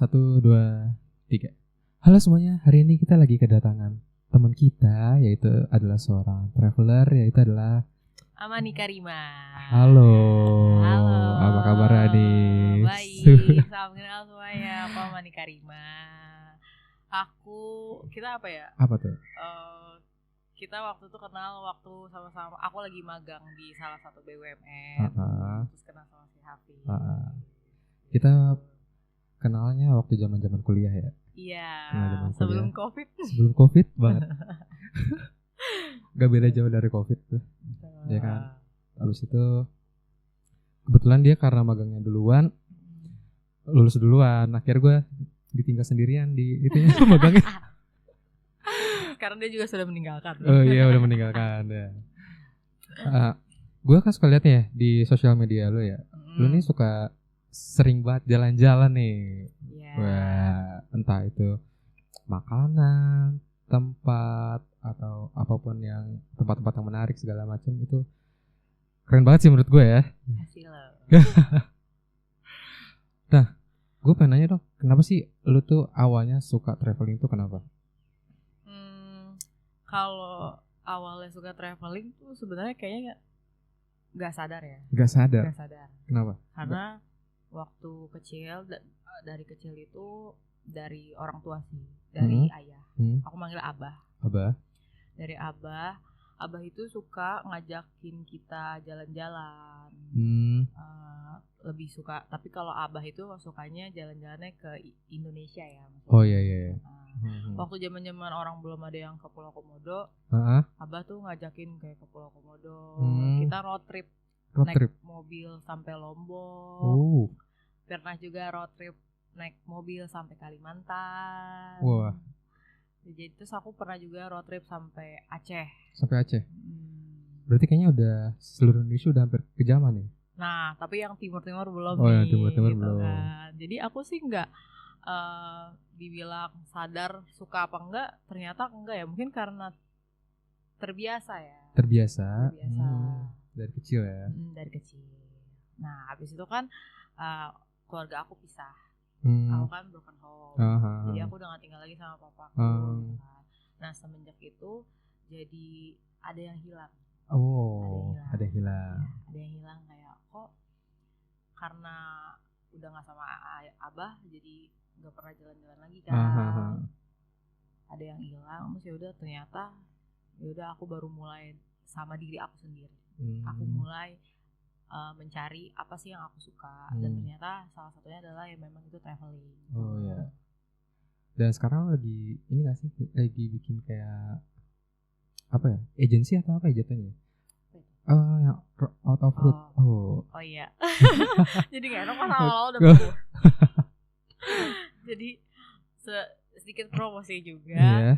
1, 2, 3. Halo semuanya, hari ini kita lagi kedatangan teman kita, yaitu adalah seorang traveler, yaitu adalah Amani Karima. Halo. Halo. Apa kabar Anis? Baik, salam kenal semuanya. Aku Amani Karima. Kita apa ya? Apa tuh? Kita waktu itu kenal waktu sama-sama. Aku lagi magang di salah satu BUMN. Terus kenal sama si Hafi. Kita kenalnya waktu zaman-zaman kuliah ya? Iya, sebelum COVID. Sebelum COVID banget. Gak beda jauh dari COVID tuh. Ya kan. Habis itu kebetulan dia karena magangnya duluan, lulus duluan. Akhirnya gue ditinggal sendirian di itunya magangnya. Karena dia juga sudah meninggalkan. Oh iya, udah meninggalkan ya. Gue kan suka lihat ya di sosial media lo ya. Lo nih suka sering banget jalan-jalan nih. Yeah. Wah, entah itu makanan, tempat atau apapun yang tempat-tempat yang menarik segala macam, itu keren banget sih menurut gue ya. Hasil lo. Nah, gue pengen nanya dong, kenapa sih lu tuh awalnya suka traveling tuh kenapa? Kalau awalnya suka traveling tuh sebenarnya kayaknya nggak sadar ya. Gak sadar. Kenapa? Karena waktu kecil, dari kecil itu dari orang tua sih, dari ayah. Aku manggil abah. Abah. Dari abah itu suka ngajakin kita jalan-jalan. Lebih suka, tapi kalau abah itu sukanya jalan-jalannya ke Indonesia ya. Maksudnya. Oh iya. Waktu zaman-zaman orang belum ada yang ke Pulau Komodo, abah tuh ngajakin kayak ke Pulau Komodo. Kita road trip. Naik mobil sampai Lombok. Pernah juga road trip naik mobil sampai Kalimantan. Wah. Jadi terus aku pernah juga road trip sampai Aceh. Sampai Aceh. Berarti kayaknya udah seluruh Indonesia udah hampir kejaman ya. Nah, tapi yang timur-timur belum nih. Oh, yang gitu timur-timur belum. Kan. Jadi aku sih enggak dibilang sadar suka apa enggak, ternyata enggak ya. Mungkin karena terbiasa ya. Terbiasa. Dari kecil ya. Dari kecil. Nah, habis itu kan keluarga aku pisah. Aku kan broken home. Jadi aku udah gak tinggal lagi sama papaku. Nah, semenjak itu jadi ada yang hilang. Ada yang hilang. Ya, ada yang hilang kayak kok karena udah gak sama abah jadi gak pernah jalan-jalan lagi kan. Ada yang hilang, terus yaudah ternyata yaudah aku baru mulai sama diri aku sendiri. Aku mulai mencari apa sih yang aku suka, dan ternyata salah satunya adalah ya memang itu traveling. Oh ya. Dan sekarang lagi ini nggak sih, lagi bikin kayak apa ya, agensi atau apa ya jatuhnya? Yang out of road. Oh iya. Jadi nggak enak pas awal-awal udah buku. Jadi sedikit promosi juga. Yeah.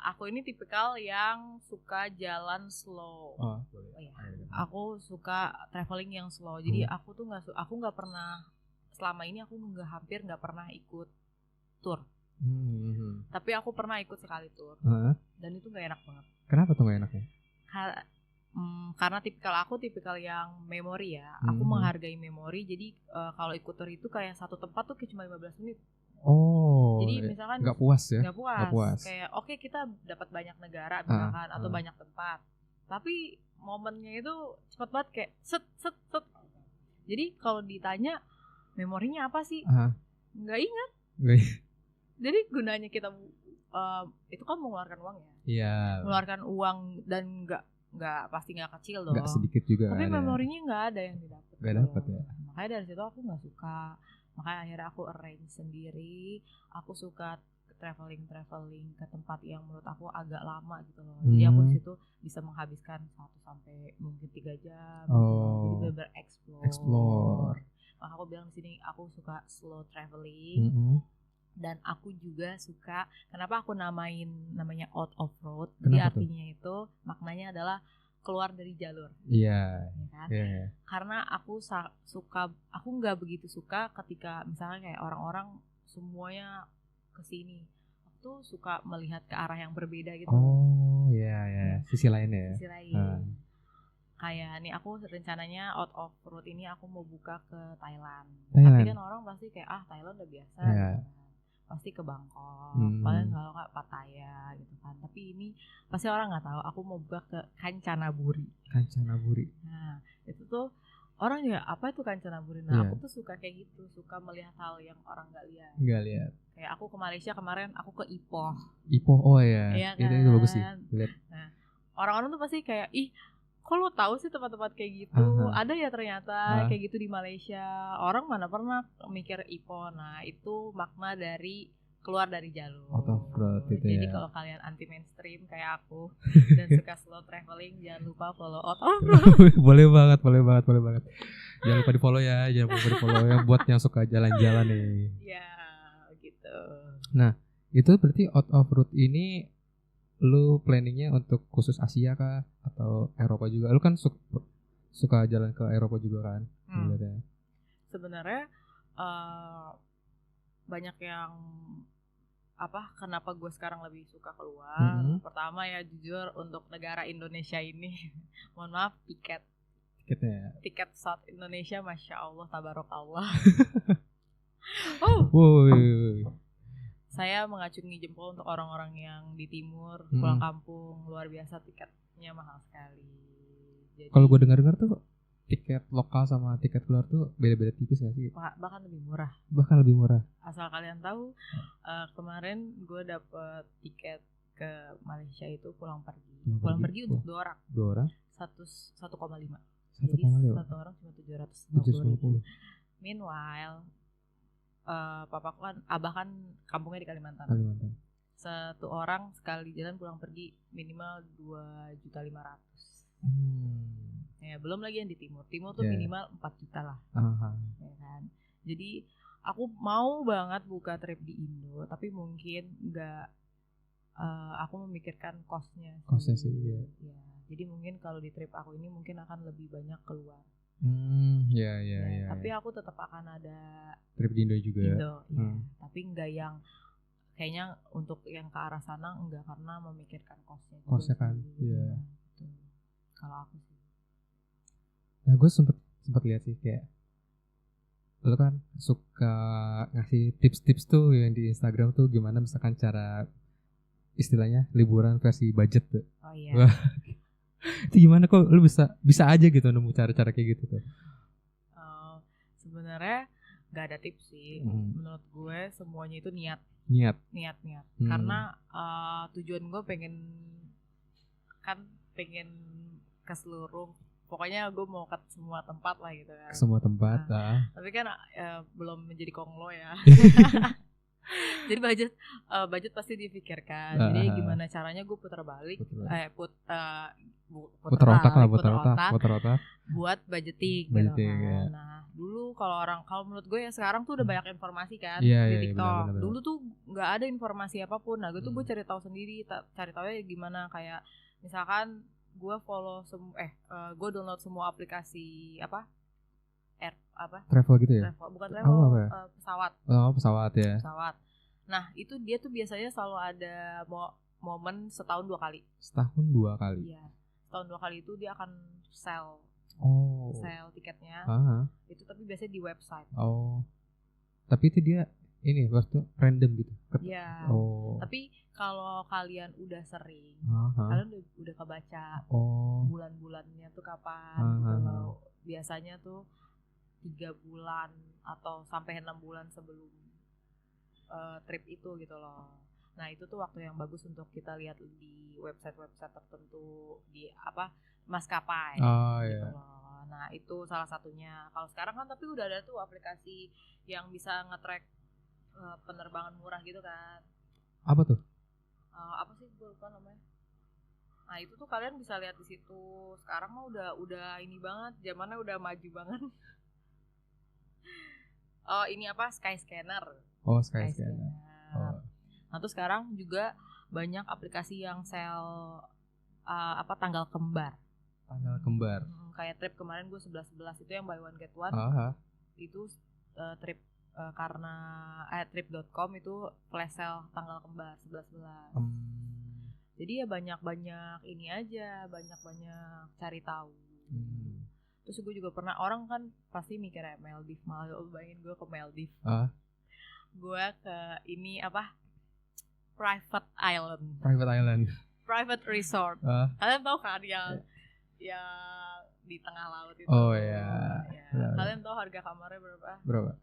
Aku ini tipikal yang suka jalan slow. Boleh. Aku suka traveling yang slow. Jadi aku tuh nggak pernah, selama ini aku hampir nggak pernah ikut tour. Tapi aku pernah ikut sekali tour. Dan itu nggak enak banget. Kenapa tuh nggak enaknya? Karena tipikal yang memori ya. Aku menghargai memori. Jadi kalau ikut tour itu kayak satu tempat tuh kayak cuma 15 menit. Jadi misalkan nggak puas. Kayak oke, kita dapat banyak negara misalkan atau banyak tempat, tapi momennya itu cepat banget, kayak set. Jadi kalau ditanya memorinya apa sih, nggak ingat. Jadi gunanya kita itu kan mengeluarkan uang ya. Iya. Mengeluarkan uang dan nggak pasti nggak kecil dong. Nggak sedikit juga. Tapi memorinya nggak ada yang didapat. Nggak dapat ya. Makanya dari situ aku nggak suka. Makanya akhirnya aku arrange sendiri. Aku suka traveling ke tempat yang menurut aku agak lama gitu loh. Jadi aku di situ bisa menghabiskan 1 sampai mungkin 3 jam. Jadi benar-benar explore. Maka aku bilang di sini aku suka slow traveling. Dan aku juga suka, kenapa aku namanya out of road? Jadi artinya itu maknanya adalah keluar dari jalur. Iya. Ya kan? Yeah. Karena aku nggak begitu suka ketika misalnya kayak orang-orang semuanya kesini. Aku tuh suka melihat ke arah yang berbeda gitu. Sisi lainnya ya. Sisi lain. kayak nih aku rencananya out of road ini aku mau buka ke Thailand. Thailand. Tapi kan orang pasti kayak Thailand udah biasa gitu kan. Pasti ke Bangkok, paling kalau nggak Pattaya gitu kan. Tapi ini pasti orang nggak tahu aku mau buka ke Kanchanaburi. Nah itu tuh orang juga apa itu Kanchanaburi. Nah aku tuh suka kayak gitu, suka melihat hal yang orang nggak lihat. Kayak aku ke Malaysia kemarin, aku ke Ipoh. Oh ya, iya kan? Itu bagus sih. Lihat. Nah orang-orang tuh pasti kayak kok lo tahu sih tempat-tempat kayak gitu? Ada ya ternyata kayak gitu di Malaysia. Orang mana pernah mikir Ipoh. Nah itu makna dari keluar dari jalur. Out of road itu. Jadi kalau kalian anti mainstream kayak aku dan suka slow traveling, jangan lupa follow Out of Road. boleh banget. Jangan lupa di follow ya, yang buat yang suka jalan-jalan nih. Ya gitu. Nah itu berarti Out of Road ini lu planningnya untuk khusus Asia kah atau Eropa juga? Lu kan suka jalan ke Eropa juga kan? Sebenarnya banyak yang kenapa gue sekarang lebih suka keluar. Pertama ya jujur untuk negara Indonesia ini mohon maaf tiketnya. Tiket South Indonesia Masya Allah Tabarakallah. Saya mengacungi jempol untuk orang-orang yang di timur pulang kampung, luar biasa tiketnya mahal sekali. Kalau gue dengar tuh tiket lokal sama tiket keluar tuh beda-beda tipis nggak sih? Bahkan lebih murah. Asal kalian tahu, kemarin gue dapet tiket ke Malaysia itu pulang pergi untuk 2 orang. 1,5. Jadi satu orang cuma 750. Meanwhile papaku kan, abah kan kampungnya di Kalimantan. Satu orang sekali jalan pulang pergi minimal 2.500.000. Ya belum lagi yang di timur tuh minimal 4 juta lah. Ya kan. Jadi aku mau banget buka trip di Indo, tapi mungkin nggak. Aku memikirkan costnya sih. Ya. Jadi mungkin kalau di trip aku ini mungkin akan lebih banyak keluar. Tapi aku tetap akan ada trip di Indo juga. Tapi enggak yang kayaknya untuk yang ke arah sana enggak, karena memikirkan costnya kan. Iya. Kalau aku sih. Nah gue sempet lihat sih kayak lo kan suka ngasih tips-tips tuh yang di Instagram tuh gimana misalkan cara istilahnya liburan versi budget tuh. Oh iya. Itu gimana kok lu bisa aja gitu nemu cara-cara kayak gitu tuh? Sebenarnya nggak ada tips sih. Menurut gue semuanya itu niat. Karena tujuan gue pengen ke seluruh, pokoknya gue mau ke semua tempat lah gitu kan. Semua tempat. Tapi kan belum menjadi konglo ya. Jadi budget pasti dipikirkan. Jadi gimana caranya gue putar otak buat budgeting gitu kan. Nah dulu kalau menurut gue ya sekarang tuh udah banyak informasi kan di TikTok. Dulu tuh nggak ada informasi apapun. Nah gue cari tahu sendiri, cari tahu ya gimana, kayak misalkan gue gue download semua aplikasi travel gitu ya? Bukan travel, pesawat. Pesawat ya. Nah itu dia tuh biasanya selalu ada momen setahun 2 kali. Iya, setahun 2 kali itu dia akan sell tiketnya. Itu tapi biasanya di website. Tapi itu dia ini waktu random gitu. Iya. Tapi kalau kalian udah sering, kalian udah kebaca bulan-bulannya tuh kapan gitu loh. Biasanya tuh 3 bulan atau sampai 6 bulan sebelum trip itu gitu loh. Nah itu tuh waktu yang bagus untuk kita lihat di website-website tertentu di maskapai gitu loh. Nah itu salah satunya. Kalau sekarang kan tapi udah ada tuh aplikasi yang bisa nge-track penerbangan murah gitu kan. Apa tuh? Apa sih gue lupa namanya. Nah itu tuh kalian bisa lihat di situ. Sekarang mah udah ini banget, zamannya udah maju banget. Ini Skyscanner. Skyscanner. Nah terus sekarang juga banyak aplikasi yang sell tanggal kembar. Kayak trip kemarin gue 11-11 itu yang buy one get one. Itu trip karena trip.com itu flash sale tanggal kembar 11-11. Jadi ya banyak-banyak ini aja, banyak-banyak cari tahu. Terus gue juga pernah, orang kan pasti mikirnya Maldives, malah bayangin gue ke Maldives. Gue ke ini apa, private resort. Kalian tahu kan yang di tengah laut itu? Oh iya. Ya. Kalian tahu harga kamarnya berapa?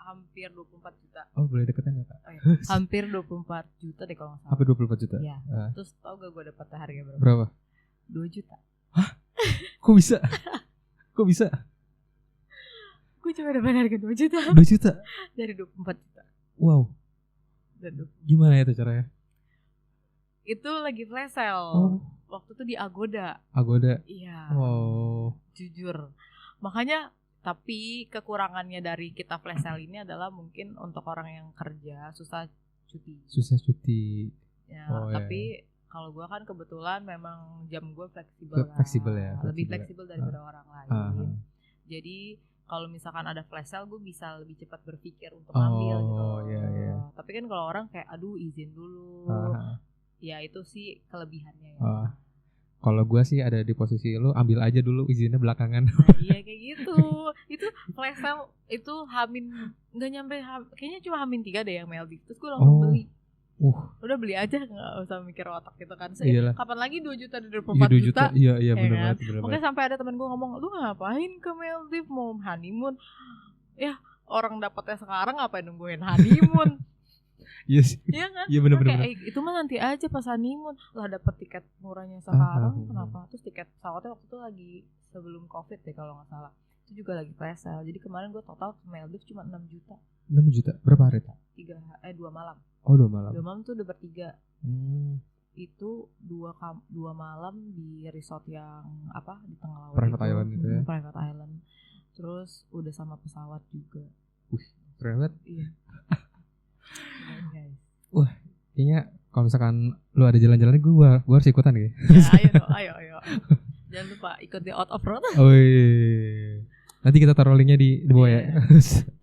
Hampir 24 juta. Oh, boleh deketan enggak, Kak? Oh, iya. Hampir 24 juta deh kalau enggak salah. Hampir 24 juta. Iya. Terus tahu gak gue dapat harga berapa? Berapa? 2 juta. Hah? Kok bisa? Gue cuma dapat harga 2 juta. 2 juta dari 24 juta. Wow. Gimana itu caranya? Itu lagi flash sale. Waktu itu di Agoda. Iya. Wow. Jujur. Makanya, tapi kekurangannya dari kita flash sale ini adalah mungkin untuk orang yang kerja susah cuti. Ya, tapi kalau gue kan kebetulan memang jam gue fleksibel ya. Lebih fleksibel daripada orang lain. Jadi kalau misalkan ada flash sale, gue bisa lebih cepat berpikir untuk ambil gitu. Iya. Tapi kan kalau orang kayak izin dulu. Ya itu sih kelebihannya ya. Kalau gue sih ada di posisi lu, ambil aja dulu izinnya belakangan. Nah, iya kayak gitu. Itu flash sale itu nggak nyampe, kayaknya cuma H-3 deh yang Maldives. Terus gue langsung beli. Udah beli aja, nggak usah mikir otak gitu kan. Kapan lagi 2 juta dari 24 juta? Iya benar banget. Makanya sampai ada teman gue ngomong, lu ngapain ke Maldives, mau honeymoon? Ya orang dapatnya sekarang, ngapain nungguin honeymoon? Yes. Iya kan? Iya benar. Itu mah nanti aja pas honeymoon. Lah dapat tiket murahnya sekarang, kenapa? Terus tiket pesawatnya waktu itu lagi sebelum Covid deh kalau nggak salah. Itu juga lagi flash sale. Jadi kemarin gue total ke Maldives cuma 6 juta. 6 juta? Berapa hari? 2 malam. Oh, 2 malam. 2 malam tuh udah bertiga. Itu 2 malam di resort yang apa di tengah laut. Private island gitu ya. Private island. Terus udah sama pesawat juga. Private? Iya. Wah, kayaknya kalau misalkan lu ada jalan-jalan gue harus ikutan gitu. Ya, ayo. Jangan lupa ikut di Out of Road. Oh iya. Nanti kita taruh linknya di bawah ya.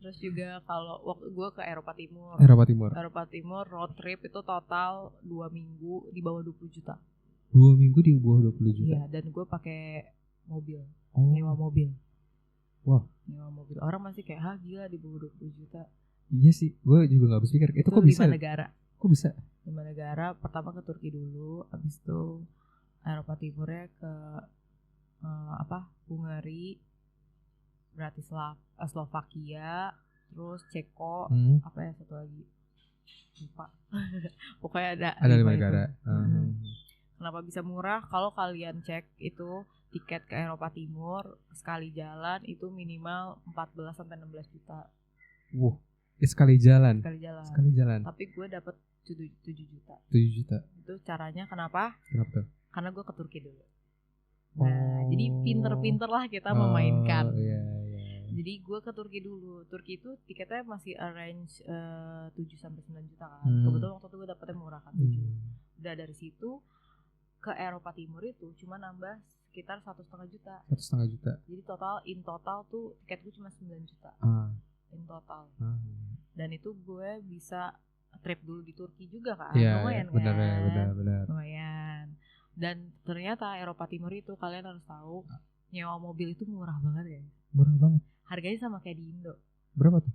Terus juga kalau waktu gue ke Eropa Timur road trip itu total 2 minggu di bawah 20 juta. 2 minggu di bawah 20 juta? Iya, dan gue pakai mobil. Nyewa mobil. Wah. Nyewa mobil. Orang masih kayak, gila di bawah 20 juta. Iya sih, gue juga gak habis pikir. Itu kok bisa? 5 negara. Kok bisa? 5 negara, pertama ke Turki dulu, habis itu Eropa Timurnya ke Hungari, Slovakia, terus Ceko, apa ya satu lagi? Lupa. Pokoknya ada 5 negara. Kenapa bisa murah? Kalau kalian cek itu tiket ke Eropa Timur sekali jalan itu minimal 14 sampai 16 juta. Sekali jalan. Tapi gue dapet 7 juta. 7 juta. Itu caranya kenapa? Kenapa tuh? Karena gue ke Turki dulu. Nah, jadi pinter-pinter lah kita memainkan. Iya. Jadi gue ke Turki dulu. Turki itu tiketnya masih arrange 7 sampai 9 juta kan. Kebetulan waktu itu gue dapetnya murah kan 7. Udah dari situ ke Eropa Timur itu cuma nambah sekitar 1,5 juta. 1,5 juta. Jadi in total tuh tiket gue cuma 9 juta. In total. Dan itu gue bisa trip dulu di Turki juga kan. Lumayan kan. Benar. Lumayan. Dan ternyata Eropa Timur itu kalian harus tahu nyewa mobil itu murah banget ya. Murah banget. Harganya sama kayak di Indo. Berapa tuh?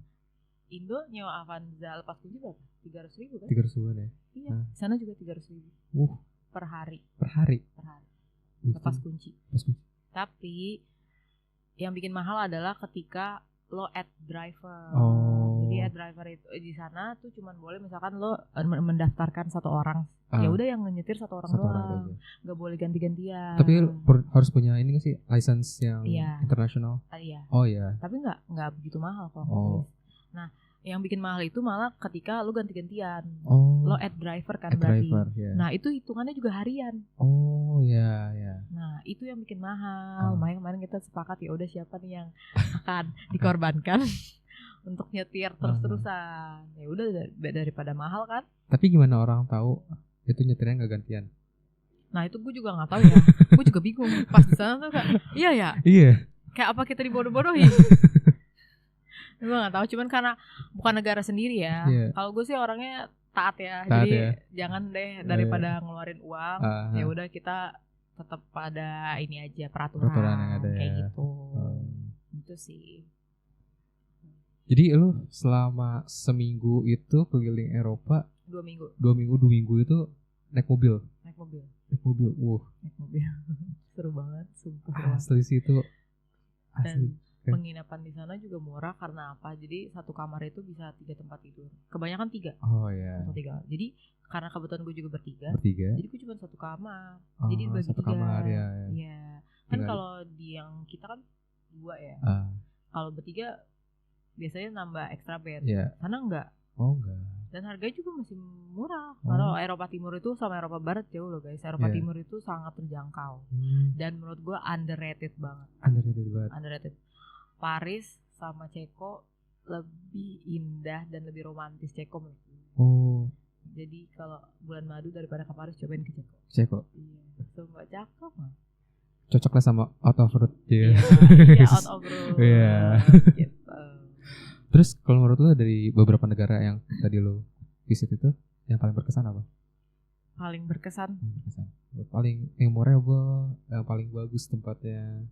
Indo nyewa Avanza lepas kunci berapa? 300.000 kan? 300.000 ya. Iya. Sana juga 300.000. Per hari. Lepas kunci. Tapi yang bikin mahal adalah ketika lo add driver. Jadi add driver itu di sana tuh cuman boleh misalkan lo mendaftarkan 1 orang. Ya udah yang nyetir 1 orang doang. Enggak boleh ganti-gantian. Tapi harus punya ini enggak sih license yang internasional? Iya. Oh iya. Tapi enggak begitu mahal kok. Nah, yang bikin mahal itu malah ketika lo ganti-gantian. Lo add driver kan berarti. Nah, itu hitungannya juga harian. Oh iya. Nah, itu yang bikin mahal. Makanya kemarin kita sepakat ya udah siapa nih yang akan dikorbankan untuk nyetir terus-terusan. Ya udah daripada mahal kan. Tapi gimana orang tahu itu nyetirnya enggak gantian? Nah, itu gue juga enggak tahu ya. Gue juga bingung. Pas di sana tuh kayak iya. Kayak apa kita dibodoh-bodohin? Gue gak tahu, cuman karena bukan negara sendiri ya. Kalau gue sih orangnya taat ya. Jadi jangan deh daripada ngeluarin uang, ya udah kita tetap pada ini aja peraturan yang ada kayak ya. gitu. Itu sih. Jadi lu selama seminggu itu keliling Eropa 2 minggu. 2 minggu itu naik mobil. Naik mobil. Naik mobil. Seru banget, sumpah. Asli sih itu. Dan penginapan di sana juga murah karena apa? Jadi satu kamar itu bisa 3 tempat tidur. Kebanyakan 3. Oh ya. Yeah. 3. Jadi karena kebetulan gue juga bertiga. Jadi gue cuma satu kamar. Jadi dibagi 3. Kamar ya. Iya. Kan kalau di yang kita kan 2 ya. Kalau bertiga biasanya nambah extra bed. Yeah. Sana enggak. Oh enggak. Dan harganya juga masih murah. Kalau Eropa Timur itu sama Eropa Barat jauh loh guys. Eropa Timur itu sangat terjangkau. Dan menurut gue underrated banget. Underrated. Paris sama Ceko lebih indah dan lebih romantis Ceko menurut gue. Jadi kalau bulan madu daripada ke Paris cobain ke Ceko. Iya. Sumpah cakep mah. Cocok lah sama Out of Road dia. Iya, Out of Road. Iya. Gitu. Terus kalau menurut lo dari beberapa negara yang tadi lo visit itu yang paling berkesan apa? Paling berkesan. Paling memorable, yang paling bagus tempatnya.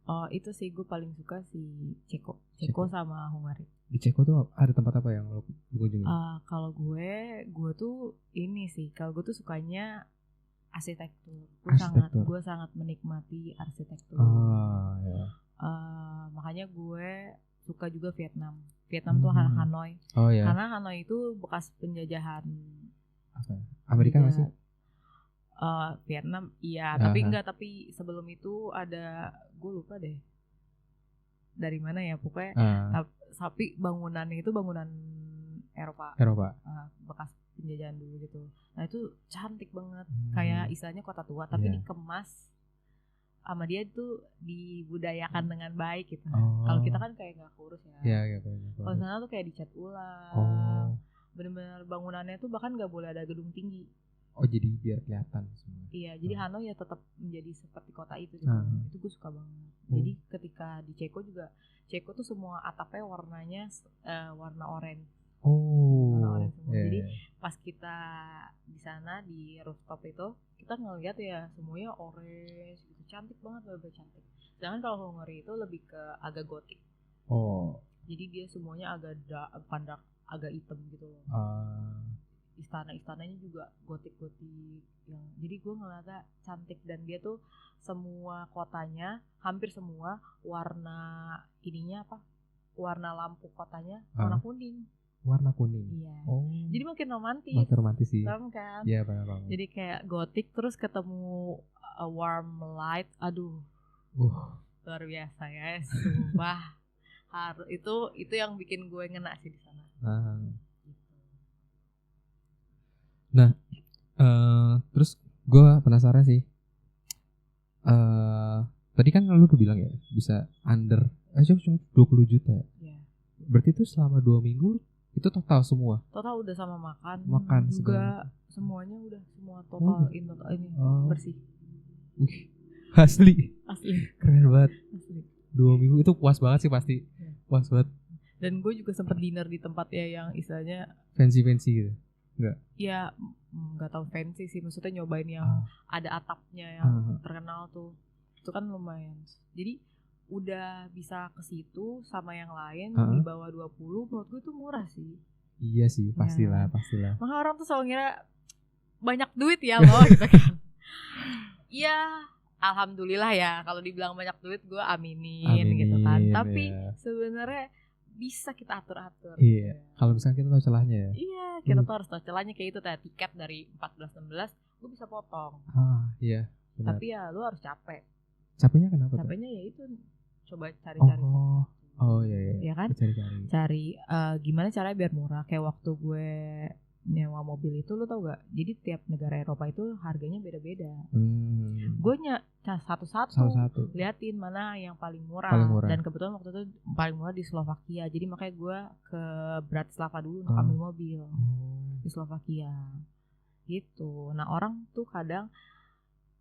Oh itu sih gue paling suka si Ceko sama Hungari. Di Ceko tuh ada tempat apa yang lo kunjungi? Kalau gue tuh ini sih, kalau gue tuh sukanya arsitektur. Gue sangat menikmati arsitektur. Ya. Makanya gue suka juga Vietnam tuh Hanoi. Ya. Karena Hanoi itu bekas penjajahan apa? Amerika nggak sih? Vietnam iya, tapi sebelum itu ada, gue lupa deh dari mana ya pokoknya. Tapi bangunannya itu bangunan Eropa. Bekas penjajahan dulu gitu. Nah itu cantik banget, kayak istilahnya kota tua tapi dikemas sama dia tuh dibudayakan dengan baik gitu. Kalau kita kan kayak nggak kurus ya. Kalau sana tuh kayak dicat ulang. Bener-bener bangunannya tuh bahkan nggak boleh ada gedung tinggi. Jadi biar kelihatan semua. Iya, jadi Hanoi ya tetap menjadi seperti kota itu gitu. Itu gue suka banget. Jadi ketika di Ceko juga, Ceko tuh semua atapnya warnanya warna oranye. Warna oranye semua. Jadi pas kita di sana di rooftop itu kita ngeliat ya semuanya orange gitu, cantik banget, bener-bener cantik. Sedangkan kalau Hungary itu lebih ke agak gotik. Jadi dia semuanya agak hitam gitu loh. Istana-istananya juga gotik-gotik yang, jadi gue ngeliatnya cantik. Dan dia tuh semua kotanya hampir semua warna ininya apa? Warna lampu kotanya warna kuning. Warna kuning. Iya. Jadi makin romantis. Makin romantis sih. Paham kan? Iya, paham. Jadi kayak gotik terus ketemu warm light. Aduh. Luar biasa ya, sumpah. Itu yang bikin gue ngena sih di sana. Nah, terus gue penasaran sih. Tadi kan lu tuh bilang ya bisa under cuma 20 juta. Iya. Berarti itu selama 2 minggu itu total semua. Total udah sama makan juga semuanya udah semua total ini bersih. Asli. Keren banget. Asli. 2 minggu itu puas banget sih pasti. Ya. Puas banget. Dan gue juga sempat dinner di tempat ya yang istilahnya fancy gitu. Enggak. Ya enggak tahu fancy sih, maksudnya nyobain yang ada atapnya yang terkenal tuh. Itu kan lumayan. Jadi udah bisa ke situ sama yang lain di bawah 20, menurut gue itu murah sih. Iya sih, pastilah. Maka orang tuh selalu ngira banyak duit ya lo gitu kan. Iya, alhamdulillah ya, kalau dibilang banyak duit gue aminin gitu kan. Tapi sebenarnya bisa kita atur-atur. Iya. Kalau misalnya kita tahu celahnya ya. Iya, kita tuh harus tahu celahnya, kayak itu tadi tiket dari 14-16 gue bisa potong. Iya, benar. Tapi ya lu harus capek. Capeknya kenapa? Capeknya ya itu coba cari-cari. Iya. Ya kan? Cari gimana caranya biar murah. Kayak waktu gue nyewa mobil itu, lu tau gak? Jadi tiap negara Eropa itu harganya beda-beda. Gue satu-satu liatin mana yang paling murah. Dan kebetulan waktu itu paling murah di Slovakia. Jadi makanya gue ke Bratislava dulu untuk ambil mobil di Slovakia gitu. Nah orang tuh kadang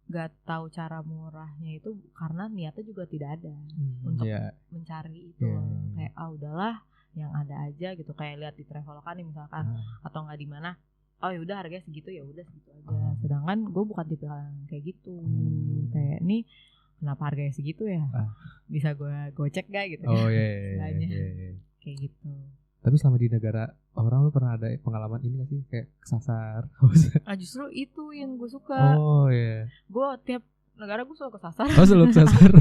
gak tahu cara murahnya itu karena niatnya juga tidak ada untuk mencari itu. Kayak udahlah yang ada aja gitu, kayak lihat di Traveloka nih misalkan atau nggak di mana oh ya udah harganya segitu ya udah segitu aja. Sedangkan gue bukan tipe yang kayak gitu. Kayak nih kenapa harganya segitu ya? Bisa gue gocek gak gitu? Oh iya. Kayak gitu. Tapi selama di negara orang lu pernah ada pengalaman ini gak sih kayak kesasar? Justru itu yang gue suka. Oh iya. Gue tiap negara gue selalu kesasar. Oh selalu kesasar.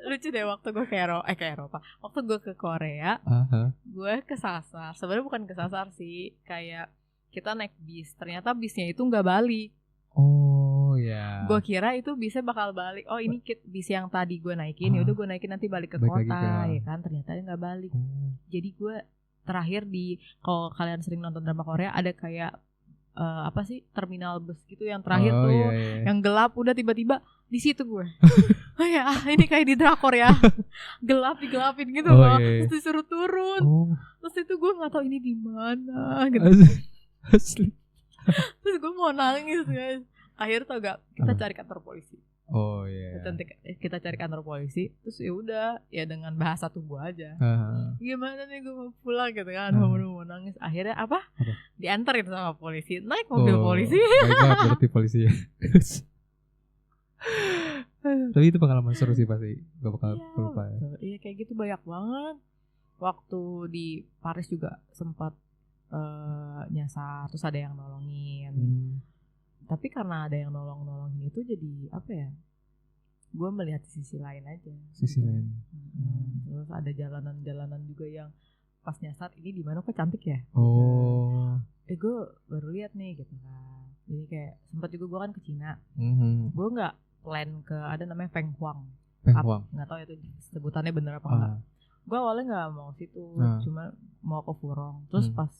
Lucu deh waktu gue ke Eropa. Waktu gue ke Korea, gue kesasar. Sebenarnya bukan kesasar sih, kayak kita naik bis. Ternyata bisnya itu nggak balik. Oh ya. Gue kira itu bisnya bakal balik. Oh ini bis yang tadi gue naikin, ya udah gue naikin nanti balik ke kota, ya kan? Ternyata nggak balik. Jadi gue terakhir kalau kalian sering nonton drama Korea ada kayak apa sih terminal bus gitu yang terakhir tuh yang gelap, udah tiba-tiba di situ gue. Oh ya, ini kayak di drakor ya. Gelap digelapin gitu loh. Terus disuruh turun. Terus itu gue nggak tahu ini di mana gitu. Asli. Terus gue mau nangis guys. Akhirnya tau gak, kita cari kantor polisi. Oh iya. Kita cari kantor polisi. Terus ya udah, ya dengan bahasa tubuh aja. Gimana nih gue mau pulang gitu kan, mau nangis. Akhirnya apa? Dianterin sama polisi, naik mobil polisi. Baik berarti polisi ya. Tapi itu pengalaman seru sih pasti, gak bakal lupa ya. Iya kayak gitu banyak banget. Waktu di Paris juga sempat nyasar, terus ada yang nolongin. Tapi karena ada yang nolongin itu jadi apa ya? Gue melihat sisi lain aja. Sisi lain. Terus ada jalanan-jalanan juga yang pas nyasar ini di mana kok cantik ya? Oh. Gue baru lihat nih gitu kan. Jadi kayak sempat juga gue kan ke Cina. Gue nggak plan ke ada namanya Feng Huang. Nggak tahu itu sebutannya bener apa enggak. Gue awalnya nggak mau situ, cuma mau ke Furong. Terus pas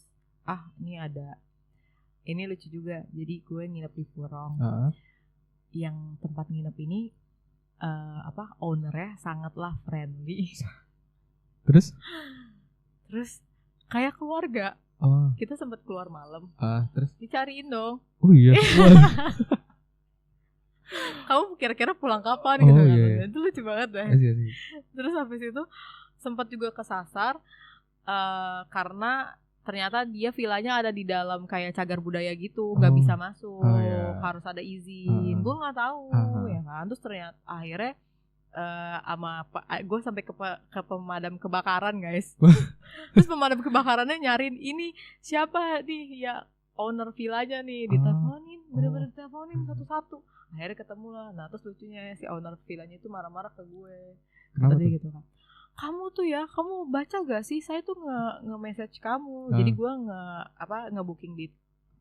ini lucu juga. Jadi gue nginep di Furong. Yang tempat nginep ini ownernya sangatlah friendly. Terus kayak keluarga. Kita sempat keluar malam. Terus dicariin dong. Oh iya. Kamu kira-kira pulang kapan gitu kan? Iya. Itu lucu banget deh. Terus habis itu sempat juga kesasar karena ternyata dia villanya ada di dalam kayak cagar budaya gitu, nggak bisa masuk, harus ada izin. Gue nggak tahu ya kan. Terus ternyata akhirnya gue sampai ke pemadam kebakaran guys. Terus pemadam kebakarannya nyariin ini siapa nih ya owner villanya nih, diteleponin, bener-bener diteleponin satu-satu. Akhirnya ketemu lah. Nah terus lucunya si owner villanya itu marah-marah ke gue. Tadi gitu kan. Kamu tuh ya, kamu baca gak sih? Saya tuh nge-message kamu. Jadi gue nge-booking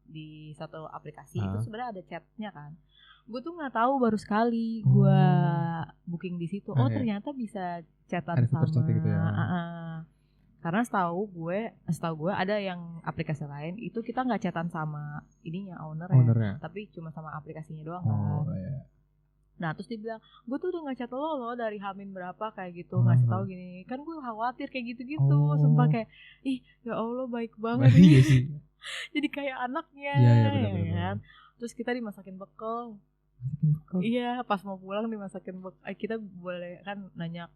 di satu aplikasi. Itu sebenarnya ada chatnya kan. Gue tuh nggak tahu, baru sekali gue booking di situ. Ternyata bisa chatan sama. Gitu ya. Karena setahu gue ada yang aplikasi lain itu kita nggak chatan sama ininya ownernya, tapi cuma sama aplikasinya doang kan. Nah terus dia bilang, gue tuh udah nggak chat lo dari Hamin berapa kayak gitu, ngasih tahu gini. Kan gue khawatir kayak gitu-gitu, sumpah kayak, ih ya Allah baik banget nih. Jadi kayak anaknya, kan. Terus kita dimasakin bekal. Iya, pas mau pulang dimasakin bekal. Kita boleh kan nanya,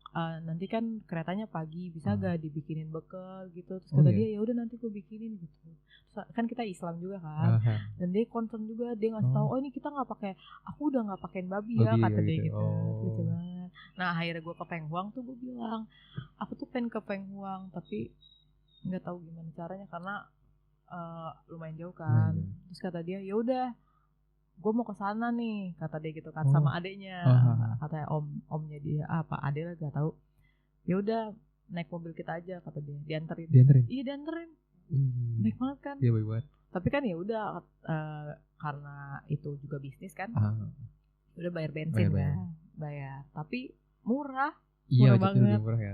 nanti kan keretanya pagi, bisa gak dibikinin bekal gitu. Terus kata dia, ya udah nanti gue bikinin gitu. Terus, kan kita Islam juga kan, dan dia concern juga, dia ngasih tahu, ini kita nggak pakai, aku udah nggak pakein babi ya, kata dia gitu. Lucu banget. Nah akhirnya gue ke Feng Huang tuh, gue bilang, aku tuh pengen ke Feng Huang tapi nggak tahu gimana caranya karena lumayan jauh kan. Terus kata dia, ya udah gue mau ke sana nih, kata dia gitu kan, sama adeknya. Katanya omnya dia adek lah gak tahu. Ya udah naik mobil kita aja, kata dia. Dianterin. Iya dianterin. Baik banget kan. Iya baik banget. Tapi kan ya udah karena itu juga bisnis kan. Udah bayar bensin kan. Bayar. Tapi murah. Iya,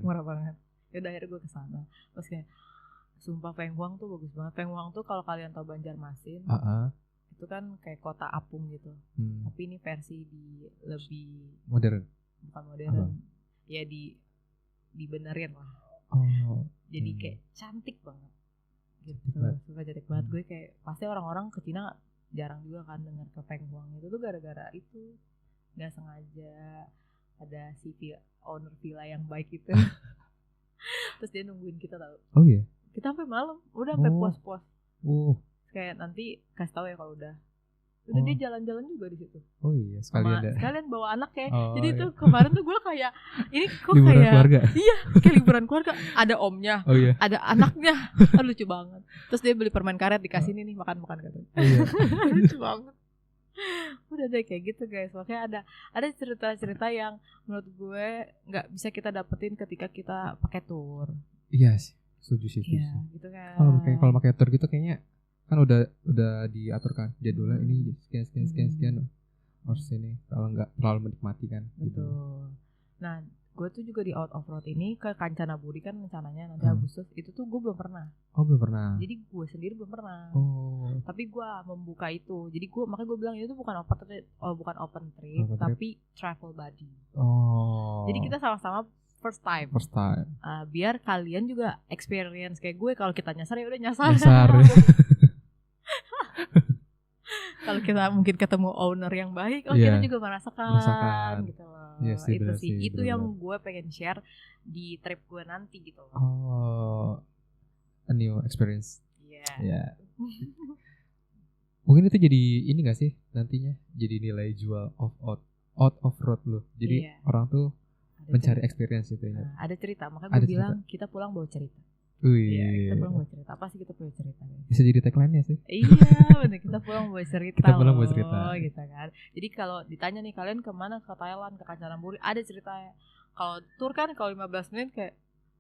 murah banget. Ya udah akhirnya gue ke sana. Terus kayak sumpah Feng Huang tuh bagus banget. Feng Huang tuh kalau kalian tahu Banjarmasin, itu kan kayak kota apung gitu. Tapi ini versi lebih modern. Bukan modern. Ya dibenerin lah. Jadi kayak cantik banget. Gitu. Suka cantik banget. Gue kayak pasti orang-orang ke Cina jarang juga kan dengar ke Feng Huang itu tuh gara-gara itu. Enggak sengaja ada si owner villa yang baik itu. Terus dia nungguin kita tahu. Oh iya. Kita sampai malam, udah sampai puas-puas. kayak nanti kasih tahu ya kalau udah Oh. dia jalan-jalan juga di situ. Oh iya, Sekalian bawa anak kayak. Oh, jadi iya. tuh kemarin tuh gue kayak ini kok liburan kayak keluarga. Iya, kayak liburan keluarga. Ada omnya, Oh iya. ada anaknya. Lucu banget. Terus dia beli permen karet dikasih ini nih makan katanya. Oh, iya. Lucu banget. Udah deh kayak gitu guys. Makanya ada cerita-cerita yang menurut gue nggak bisa kita dapetin ketika kita pakai tour. Iya sih, setuju sih. Iya, gitu kan. Kalau pakai tour gitu kayaknya kan udah diatur kan jadwalnya ini sekian harus ini, kalau nggak terlalu menikmati kan. Betul. Gitu. Nah, gue tuh juga di out of road ini ke Kancanaburi kan rencananya nanti Agustus. Itu tuh gue belum pernah. Oh, belum pernah. Jadi gue sendiri belum pernah. Oh. Tapi gue membuka itu. Jadi makanya gue bilang itu bukan open trip, tapi travel buddy. Oh. Jadi kita sama-sama first time. Biar kalian juga experience kayak gue. Kalau kita nyasar ya udah nyasar. Kalau kita mungkin ketemu owner yang baik, kita juga merasakan gitu loh. Yes, itu sih, itu bener. yang gue pengen share di trip gue nanti gitu loh. Oh, a new experience. Iya. Yeah. Mungkin itu jadi ini gak sih nantinya? Jadi nilai jual out of road lo. Jadi orang tuh mencari experience itu ya. Ada cerita, makanya gue bilang kita pulang bawa cerita. Iya, kita pulang bawa cerita. Apa sih kita punya cerita? Bisa jadi tagline-nya sih. Iya, benar, kita pulang bawa cerita. Gitu kan. Jadi kalau ditanya nih kalian kemana, ke Thailand, ke Kancanaburi, ada ceritanya. Kalau tour kan kalau 15 menit kayak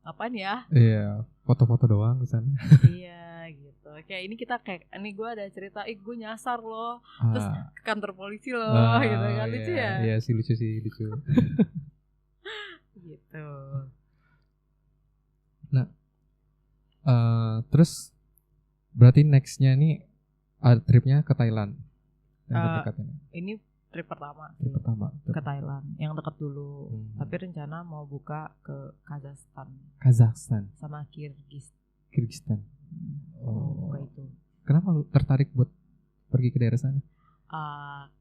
ngapain ya? Iya, foto-foto doang di sana. Iya, gitu. Kayak ini kita kayak ini gue ada cerita, gue nyasar loh. Terus ke kantor polisi loh, gitu kan. Lucu ya? Iya sih, lucu. Gitu. Nah, terus berarti nextnya nih tripnya ke Thailand yang terdekat ini. Ini trip pertama ke Thailand yang dekat dulu. Tapi rencana mau buka ke Kazakhstan sama Kyrgyzstan. Buka itu. Kenapa lu tertarik buat pergi ke daerah sana?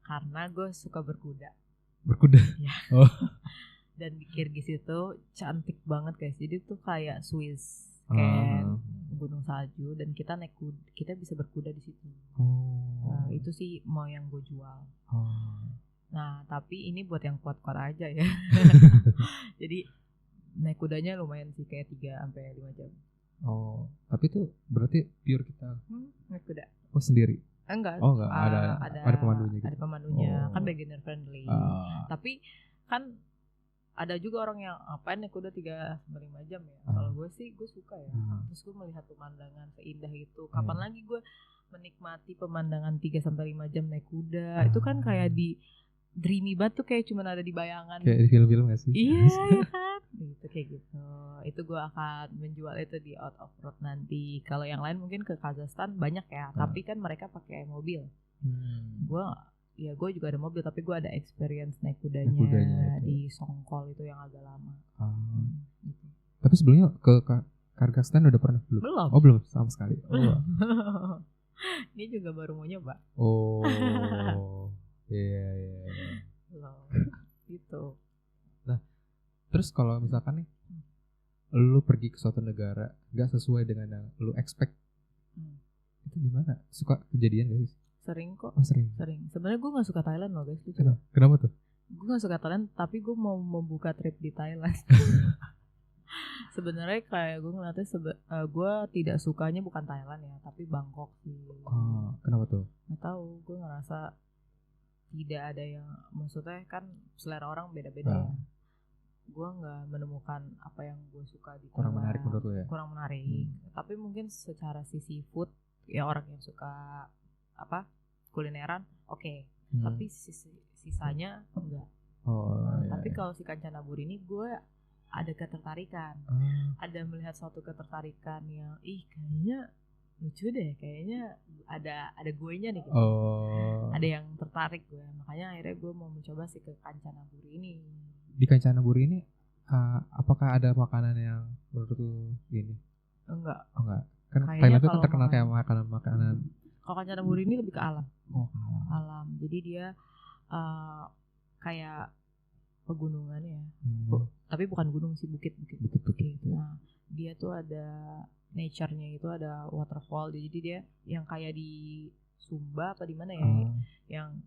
Karena gue suka berkuda. Ya. Oh. Dan di Kyrgyz itu cantik banget guys. Jadi tuh kayak Swiss, kayak gunung salju, dan kita naik kuda, kita bisa berkuda di situ. Itu sih mau yang gue jual. Nah tapi ini buat yang kuat-kuat aja ya. Jadi naik kudanya lumayan sih, kayak 3-5 jam. Oh, tapi itu berarti pure kita naik kuda. Oh, sendiri? Enggak. Ada pemandunya gitu. Ada pemandunya, kan beginner friendly. Tapi kan ada juga orang yang apain naik kuda 3-5 jam ya. Kalau gue sih gue suka ya. Terus gue melihat pemandangan seindah itu. Kapan lagi gue menikmati pemandangan 3-5 jam naik kuda? Itu kan kayak di dreamy banget tuh, kayak cuma ada di bayangan. Kayak di film-film gak sih? Iya kan. Gitu kayak gitu. Itu gue akan menjual itu di out of road nanti. Kalau yang lain mungkin ke Kazakhstan banyak ya. Tapi kan mereka pakai mobil. Gue juga ada mobil, tapi gue ada experience naik kudanya di Songkol itu yang agak lama. Gitu. Tapi sebelumnya ke Kazakhstan udah pernah belum? Belum. Oh belum sama sekali. Ini juga baru mau nyoba. Iya. Gitu. Nah, terus kalau misalkan nih, lu pergi ke suatu negara gak sesuai dengan yang lu expect, itu gimana? Suka kejadian gak sih? Sering kok. Sering. Sebenarnya gue nggak suka Thailand loh guys. Kenapa tuh? Gue nggak suka Thailand, tapi gue mau membuka trip di Thailand. Sebenarnya kayak gue ngeliatnya gue tidak sukanya bukan Thailand ya, tapi Bangkok sih. Kenapa tuh? Nggak tahu, gue ngerasa tidak ada yang, maksudnya kan selera orang beda-beda ya. Gue nggak menemukan apa yang gue suka di Thailand. Kurang menarik menurut lo ya? Kurang menarik. Tapi mungkin secara sisi food ya, orang yang suka kulineran tapi sisanya enggak. Tapi kalau si Kancanaburi ini gue ada ketertarikan. Ada melihat suatu ketertarikan yang kayaknya lucu deh, kayaknya ada guenya nih gitu. Ada yang tertarik gue, makanya akhirnya gue mau mencoba sih ke Kancanaburi ini. Di Kancanaburi ini apakah ada makanan yang menurut lu gini? Enggak. Kan Thailand itu kan terkenal kayak makanan. Kalau Kancanaburi ini lebih ke alam. Alam. Jadi dia kayak pegunungan ya. Tapi bukan gunung sih, bukit. Bukit. Nah, dia tuh ada nature-nya itu ada waterfall. Jadi dia yang kayak di Sumba apa di mana ya, yang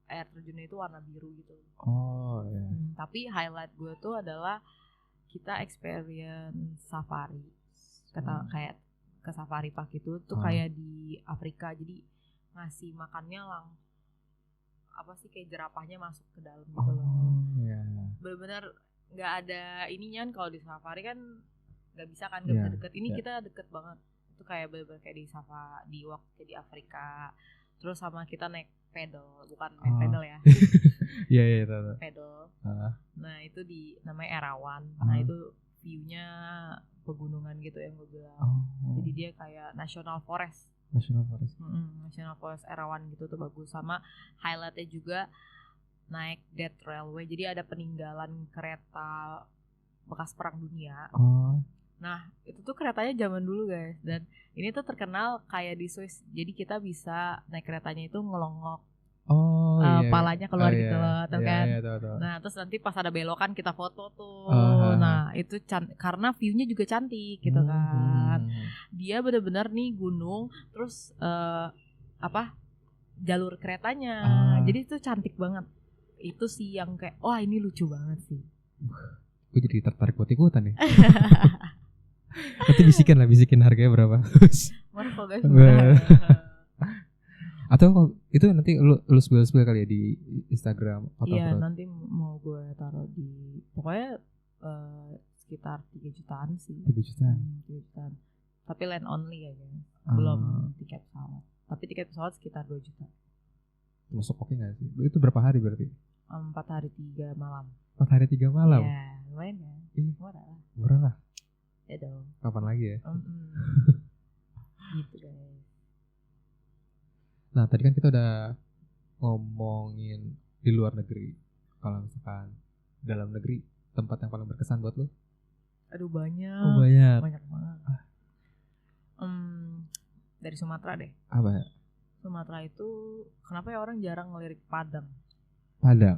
air terjunnya itu warna biru gitu. Oh ya. Tapi highlight gue tuh adalah kita experience safari. Kayak ke safari park itu tuh kayak di Afrika. Jadi ngasih makannya kayak jerapahnya masuk ke dalam gitu loh. Yeah. Benar-benar nggak ada ininya kan, kalau di safari kan nggak bisa kan, nggak bisa deket. Ini kita deket banget. Itu kayak benar-benar kayak di waktu di Afrika. Terus sama kita naik pedal, bukan main pedal ya. Iya tahu. Pedal. Nah itu namanya Erawan. Nah itu view-nya pegunungan gitu yang gue bilang. Jadi dia kayak National Forest Erawan gitu tuh bagus. Sama highlightnya juga naik Death Railway. Jadi ada peninggalan kereta bekas perang dunia. Nah itu tuh keretanya zaman dulu guys. Dan ini tuh terkenal kayak di Swiss. Jadi kita bisa naik keretanya itu ngelongok. Palanya keluar gitu loh, tau kan? Tahu. Nah terus nanti pas ada belokan kita foto tuh. Nah itu karena viewnya juga cantik gitu kan. Dia benar-benar nih gunung, terus jalur keretanya. Jadi itu cantik banget. Itu sih yang kayak wah ini lucu banget sih. Gue jadi tertarik buat ikutan nih. Nanti bisikin harganya berapa? Marco guys. Atau itu nanti lu spill kali ya di Instagram atau iya nanti mau gue taruh di pokoknya sekitar 3 jutaan sih. 3 jutaan. Tapi land only ya guys. Belum tiket pesawat. Tapi tiket pesawat sekitar 2 juta. Masuk oke nggak sih? Itu berapa hari berarti? 4 hari 3 malam. 4 hari 3 malam? Ya lumayan ya. Murah lah. Ya dong. Kapan lagi ya? Gitu guys. Nah tadi kan kita udah ngomongin di luar negeri. Kalau misalkan dalam negeri, tempat yang paling berkesan buat lu? Aduh banyak. Banyak banget. Dari Sumatera deh. Apa ya? Sumatera itu kenapa ya orang jarang ngelirik Padang?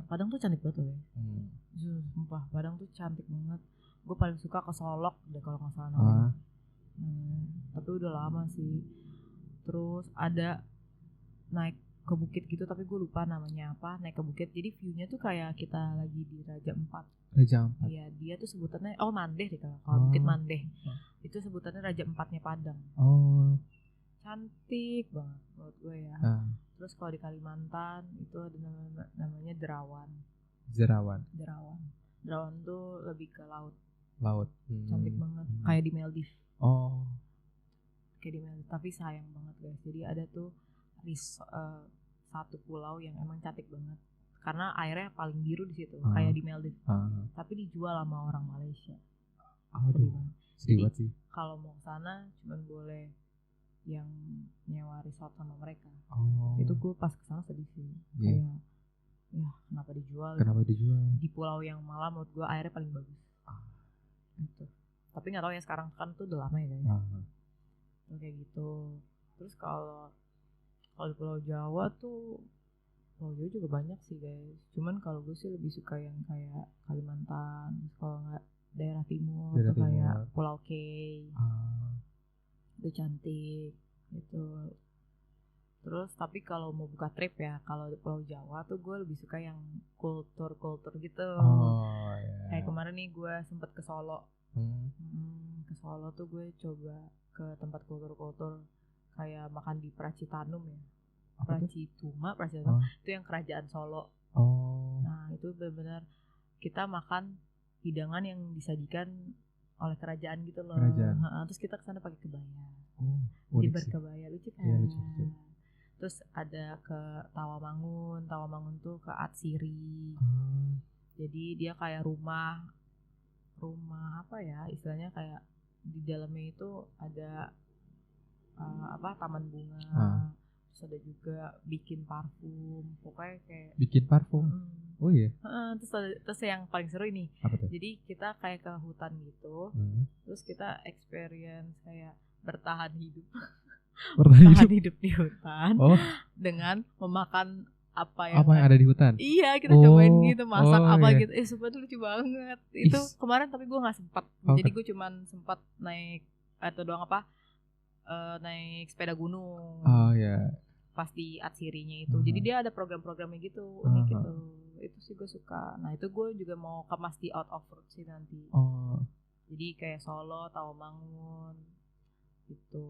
Padang tuh cantik banget loh ya. Sumpah Padang tuh cantik banget. Gue paling suka ke Solok deh kalau nggak salah namanya. Tapi udah lama sih. Terus ada naik ke bukit gitu tapi gue lupa namanya apa. Naik ke bukit jadi viewnya tuh kayak kita lagi di Raja Ampat. Iya dia tuh sebutannya Mandeh deh kalau Bukit Mandeh. Itu sebutannya Raja Ampatnya Padang. Cantik banget menurut gue ya. Terus kalau di Kalimantan itu ada namanya Derawan. Derawan tuh lebih ke laut. Cantik banget kayak di Maldives. Kayak di Maldives tapi sayang banget guys. Jadi ada tuh satu pulau yang emang cantik banget karena airnya paling biru di situ kayak di Maldives. Tapi dijual sama orang Malaysia. Sedih banget sih. Kalau mau ke sana cuma boleh yang nyewa resort sama mereka. Itu gue pas ke sana sedih sih. Kayak ya kenapa dijual di pulau yang malah menurut gue airnya paling bagus. Itu. Tapi nggak tahu ya sekarang kan tuh udah lama ya guys. Kayak gitu. Terus kalau di Pulau Jawa juga banyak sih guys. Cuman kalau gue sih lebih suka yang kayak Kalimantan. Kalau nggak daerah timur tuh kayak Pulau K. Itu cantik gitu. Terus tapi kalau mau buka trip ya, kalau di Pulau Jawa tuh gue lebih suka yang kultur gitu. Kayak kemarin nih gue sempet ke Solo. Ke Solo tuh gue coba ke tempat kultur kayak makan di Pracitanum ya. Pracitanum itu yang kerajaan Solo. Nah itu benar-benar kita makan hidangan yang disajikan oleh kerajaan gitu loh. Terus kita kesana pakai kebaya. Jadi berkebaya lucu kan. Lucu. Terus ada ke Tawamangun tuh ke Atsiri. Jadi dia kayak rumah apa ya istilahnya, kayak di dalamnya itu ada taman bunga. Terus ada juga bikin parfum. Pokoknya kayak bikin parfum. Oh iya. Terus yang paling seru ini. Apa tuh? Jadi kita kayak ke hutan gitu. Terus kita experience kayak bertahan hidup. Bertahan hidup di hutan dengan memakan apa yang ada di hutan. Iya, kita cobain gitu, masak apa iya. gitu. Sumpah itu lucu banget. Itu kemarin tapi gue nggak sempat. Jadi gue cuman sempat naik atau doang naik sepeda gunung. Oh ya. Pas di Atsirinya itu. Jadi dia ada program-programnya gitu, unik gitu. Itu sih gue suka. Nah itu gue juga mau kemas di Out of Road sih nanti. Jadi kayak Solo, Tawamangun gitu.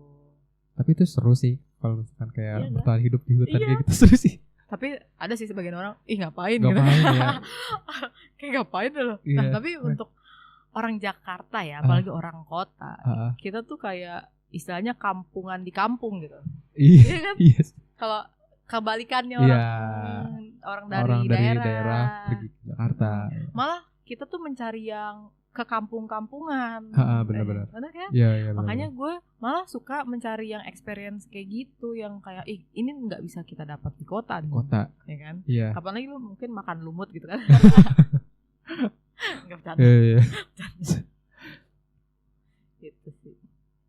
Tapi itu seru sih kalau misalkan kayak bertahan hidup di hutan kayak gitu, seru sih. Tapi ada sih sebagian orang, ngapain gitu. Ya. Kayak ngapain loh. Nah tapi untuk orang Jakarta ya, apalagi orang kota, kita tuh kayak istilahnya kampungan di kampung gitu. Iya kan? Yes. Kalau kebalikannya orang dari daerah pergi ke Jakarta. Malah kita tuh mencari yang ke kampung-kampungan. Benar-benar. Benar kan? Iya, makanya gue malah suka mencari yang experience kayak gitu, yang kayak ini nggak bisa kita dapat di kota. Kota. Ya kan? Iya. Kapan lagi lu mungkin makan lumut gitu kan? Nggak bercanda. Iya. Gitu sih.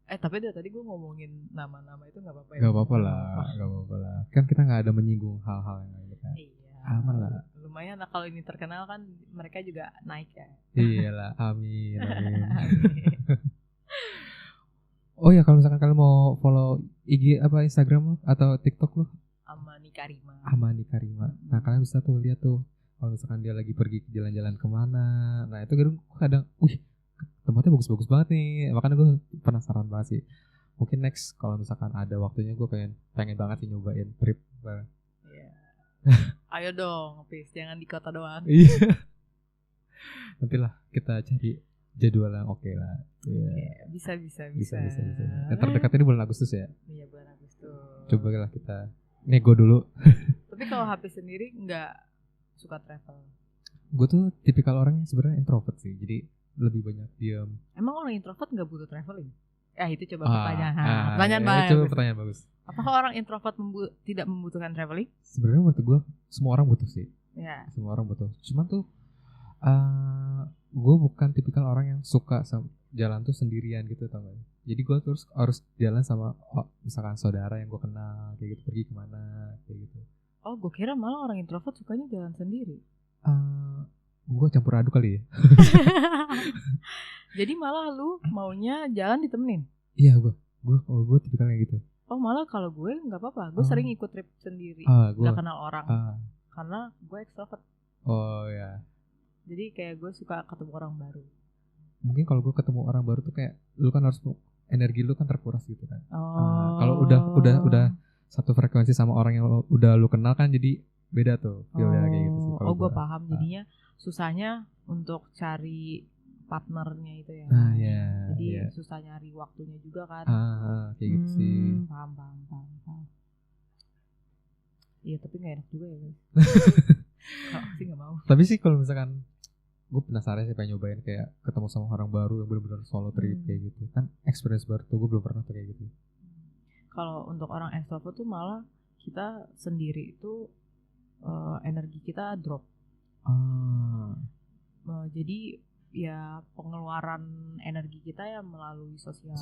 Tapi tadi gue ngomongin nama-nama itu nggak apa-apa ya? Nggak apa-apa lah. Kan kita nggak ada menyinggung hal-hal yang lain kan. Iya. Aman lah. Lumayan lah kalau ini terkenal kan mereka juga naik ya. Iyalah, amin. Oh ya, kalau misalkan kalian mau follow IG apa Instagram lo atau TikTok lo? Amani Karima. Nah kalian bisa tuh lihat tuh kalau misalkan dia lagi pergi jalan-jalan kemana. Nah itu kadang, tempatnya bagus-bagus banget nih. Makanya gue penasaran banget sih. Mungkin next kalau misalkan ada waktunya gue pengen banget sih nyobain trip. Iya. Ayo dong, please jangan di kota doang. Iya. Nantilah kita cari jadwal yang oke lah. Yeah. Bisa. Yang terdekat ini bulan Agustus ya? Iya, bulan Agustus. Coba lah kita nego dulu. Tapi kalau HP sendiri nggak suka travel? Gue tuh tipikal orang yang sebenarnya introvert sih. Jadi lebih banyak diam. Emang orang introvert nggak butuh traveling? Itu coba pertanyaan bagus. Apakah orang introvert tidak membutuhkan traveling? Sebenarnya menurut gue semua orang butuh sih. Ya. Semua orang butuh. Cuman tuh gue bukan tipikal orang yang suka jalan tuh sendirian gitu, tau gak? Jadi gue terus harus jalan sama misalkan saudara yang gue kenal kayak gitu, pergi kemana kayak gitu. Oh, gue kira malah orang introvert sukanya jalan sendiri. Gue campur aduk kali ya. Jadi malah lu maunya jalan ditemenin? Iya, gue tipikalnya gitu. Oh, malah kalau gue nggak apa-apa. Gue sering ikut trip sendiri, nggak kenal orang, karena gue extrovert. Oh ya. Jadi kayak gue suka ketemu orang baru. Mungkin kalau gue ketemu orang baru tuh kayak lu kan harus energi lu kan terkuras gitu kan. Kalau udah satu frekuensi sama orang yang udah lu kenal kan jadi beda tuh feelnya kayak gitu sih. Gue paham. Jadinya susahnya untuk cari partnernya itu ya. Jadi susah nyari waktunya juga kan. Kayak gitu sih. Paham. Iya, tapi nggak enak juga ya guys. Kalau sih nggak mau. Tapi sih kalau misalkan gue penasaran sih pengen nyobain kayak ketemu sama orang baru yang benar-benar solo trip kayak gitu. Kan experience baru tuh gue belum pernah tuh kayak gitu. Kalau untuk orang extrovert tuh malah kita sendiri itu energi kita drop. Jadi ya pengeluaran energi kita ya melalui sosial.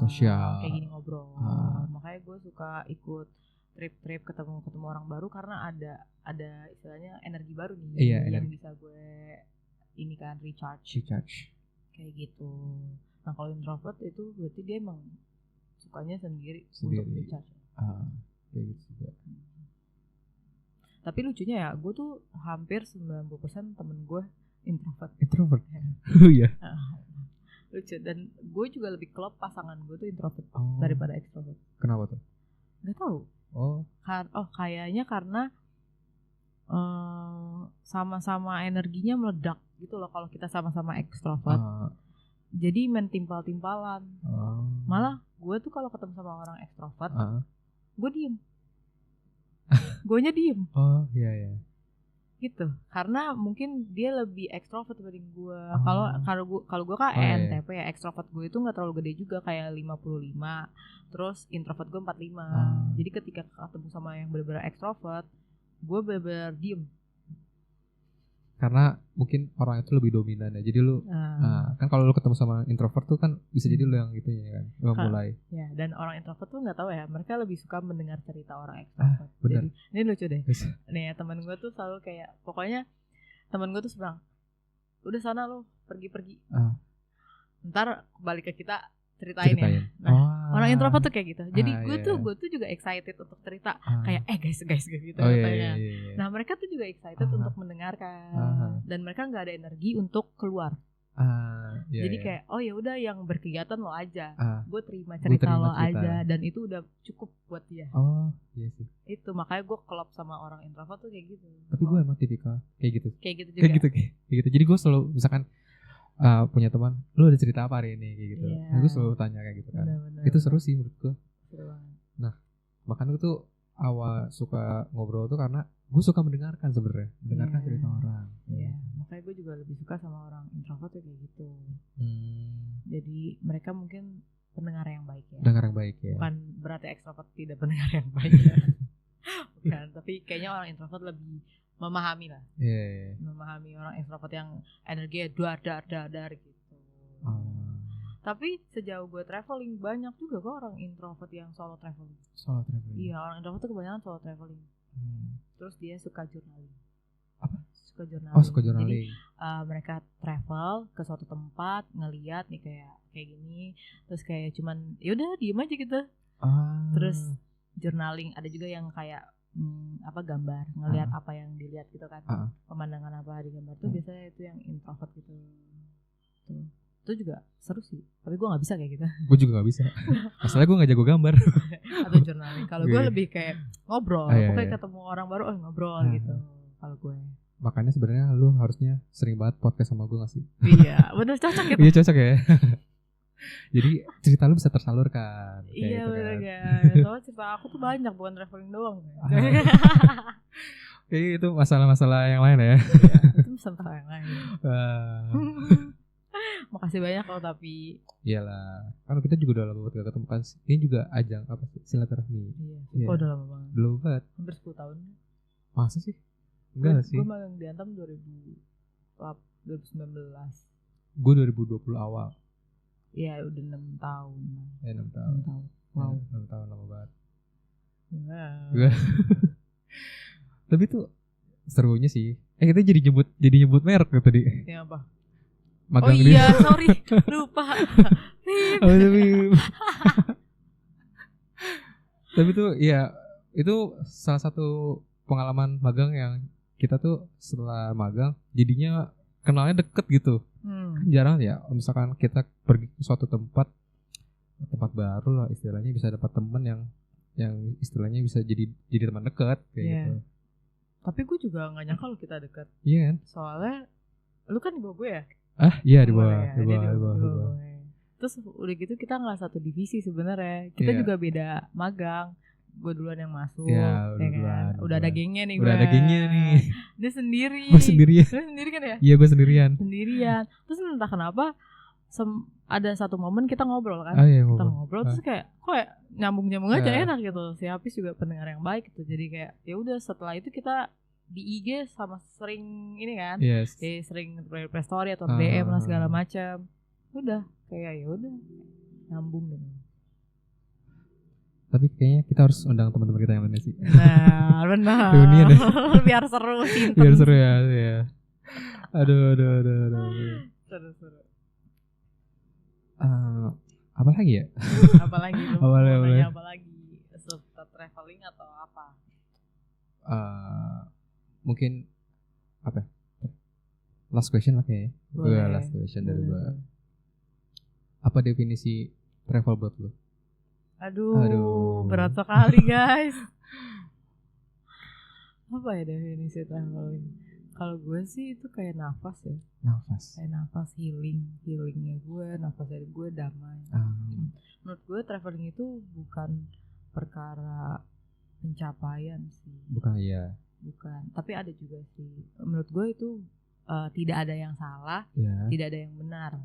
Kayak gini ngobrol. Makanya gue suka ikut trip ketemu orang baru karena ada istilahnya energi baru nih yang bisa gue ini kan recharge kayak gitu. Nah kalau introvert itu berarti dia emang sukanya sendiri. Untuk recharge. Kayak gitu juga. Tapi lucunya ya, gue tuh hampir 90% temen gue introvert. Oh iya. Lucu. Dan gue juga lebih klop pasangan gue tuh introvert daripada extrovert. Kenapa tuh? Gak tahu. Kayaknya karena sama-sama energinya meledak gitu loh kalau kita sama-sama ekstrovert. Jadi main timpal-timpalan. Malah gue tuh kalau ketemu sama orang ekstrovert, gue diem. Guanya diem. Iya. Gitu. Karena mungkin dia lebih ekstrovert dibanding gue. Kalau gue kan ENTP ya, ekstrovert gue itu nggak terlalu gede juga, kayak 55. Terus introvert gue 45. Jadi ketika ketemu sama yang benar-benar ekstrovert, gue benar-benar diem. karena mungkin orang itu lebih dominan ya. Jadi lu kan kalau lu ketemu sama introvert tuh kan bisa jadi lu yang gitu ya kan, mulai. Ya, dan orang introvert tuh nggak tahu ya, mereka lebih suka mendengar cerita orang extrovert. Bener. Jadi ini lucu deh. Nih teman gue tuh selalu kayak, pokoknya teman gue tuh bilang, udah sana lu pergi-pergi. Ntar balik ke kita ceritain ya. Nah, orang introvert tuh kayak gitu. Jadi gue tuh juga excited untuk cerita kayak guys gitu katanya. Iya. Nah, mereka tuh juga excited untuk mendengarkan dan mereka nggak ada energi untuk keluar. Jadi kayak oh ya udah yang berkegiatan lo aja. Gue terima cerita lo aja dan itu udah cukup buat dia. Oh, iya sih. Itu makanya gue klop sama orang introvert tuh kayak gitu. Tapi gue emang tipikal kayak gitu. Kayak gitu juga. Kayak gitu. Jadi gue selalu misalkan punya teman, lu ada cerita apa hari ini kayak gitu. Nah, gue selalu tanya kayak gitu kan. Bener. Itu seru sih menurut gue. Seru banget. Nah, makanya gue tuh awal suka ngobrol tuh karena gue suka mendengarkan sebenarnya, mendengarkan cerita orang. Iya, makanya gue juga lebih suka sama orang introvert tuh kayak gitu. Jadi mereka mungkin pendengar yang baik ya. Pendengar yang baik ya. Bukan berarti ekstrovert tidak pendengar yang baik ya. Bukan, tapi kayaknya orang introvert lebih memahami lah. Iya. Memahami orang ekstrovert yang energinya dar gitu. Tapi sejauh gue traveling banyak juga kok orang introvert yang solo traveling. Iya, orang introvert tuh kebanyakan solo traveling. Terus dia suka journaling. Apa? Suka journaling. Suka journaling. Jadi mereka travel ke suatu tempat, ngeliat nih kayak gini, terus kayak cuman yaudah diem aja gitu. Terus journaling, ada juga yang kayak gambar, ngelihat apa yang dilihat gitu kan, pemandangan apa di gambar tuh biasanya itu yang introvert gitu. Tuh. Itu juga seru sih, tapi gue nggak bisa kayak gitu. Gue juga nggak bisa. Masalahnya gue nggak jago gambar. Atau journaling. Kalau gue lebih kayak ngobrol, pokoknya ketemu orang baru ngobrol gitu. Kalau gue. Makanya sebenarnya lu harusnya sering banget podcast sama gue nggak sih? Iya, benar cocok ya. Iya cocok ya. Jadi cerita lu bisa tersalurkan. Iya gitu benar kan. Soalnya cerita aku tuh banyak, bukan traveling doang. Kayaknya itu masalah-masalah yang lain ya. Itu masalah yang lain. Makasih banyak loh tapi. Iyalah, kan kita juga udah lama banget gak ketemu kan. Ini juga ajang apa sih, silaturahmi. Iya. Udah lama banget. Belum banget. Hampir 10 tahun. Masa sih? Enggak sih. Gue magang di Antam 2019. Gue 2020 awal. Iya udah 6 tahun. 6 tahun. Wow. 6 tahun lama banget. Wow. Tapi tuh serunya sih. Kita jadi nyebut merek gitu tadi. Yang apa? Magang sorry, lupa. Tapi tuh ya itu salah satu pengalaman magang yang kita tuh setelah magang jadinya kenalnya deket gitu. Kan jarang ya misalkan kita pergi ke suatu tempat baru lah istilahnya, bisa dapat teman yang istilahnya bisa jadi teman dekat kayak gitu. Tapi gue juga nggak nyangka lo kita dekat. Iya kan? Soalnya lu kan di bawah gue ya. Iya di bawah. Terus udah gitu kita nggak satu divisi sebenarnya. Kita juga beda magang. Gue duluan yang masuk, kan? Udah ada gengnya nih. Dia sendiri. Gue sendirian. Lu sendiri kan ya? Iya gue sendirian. Terus entah kenapa ada satu momen kita ngobrol kan. Kita ngobrol terus kayak kok nyambung aja enak gitu. Si Hafiz juga pendengar yang baik gitu. Jadi kayak ya udah setelah itu kita di IG sama sering ini kan. Sering reply story atau DM lah segala macam. Udah kayak ya udah nyambung deh. Tapi kayaknya kita harus undang teman-teman kita yang lain sih. Nah, benar. Reunian ya. Biar seru sih. Biar seru ya. Aduh. Seru. Apa lagi ya? Apa lagi? Setelah traveling atau apa? Mungkin apa? Last question lah kayaknya. Last question dari gue. Apa definisi travel buat lo? Aduh, berat sekali guys. Apa ya definisi traveling? Kalau gue sih itu kayak nafas ya. Kayak nafas healingnya gue, nafas dari gue damai. Menurut gue traveling itu bukan perkara pencapaian sih. Bukan. Tapi ada juga sih. Menurut gue itu tidak ada yang salah, tidak ada yang benar.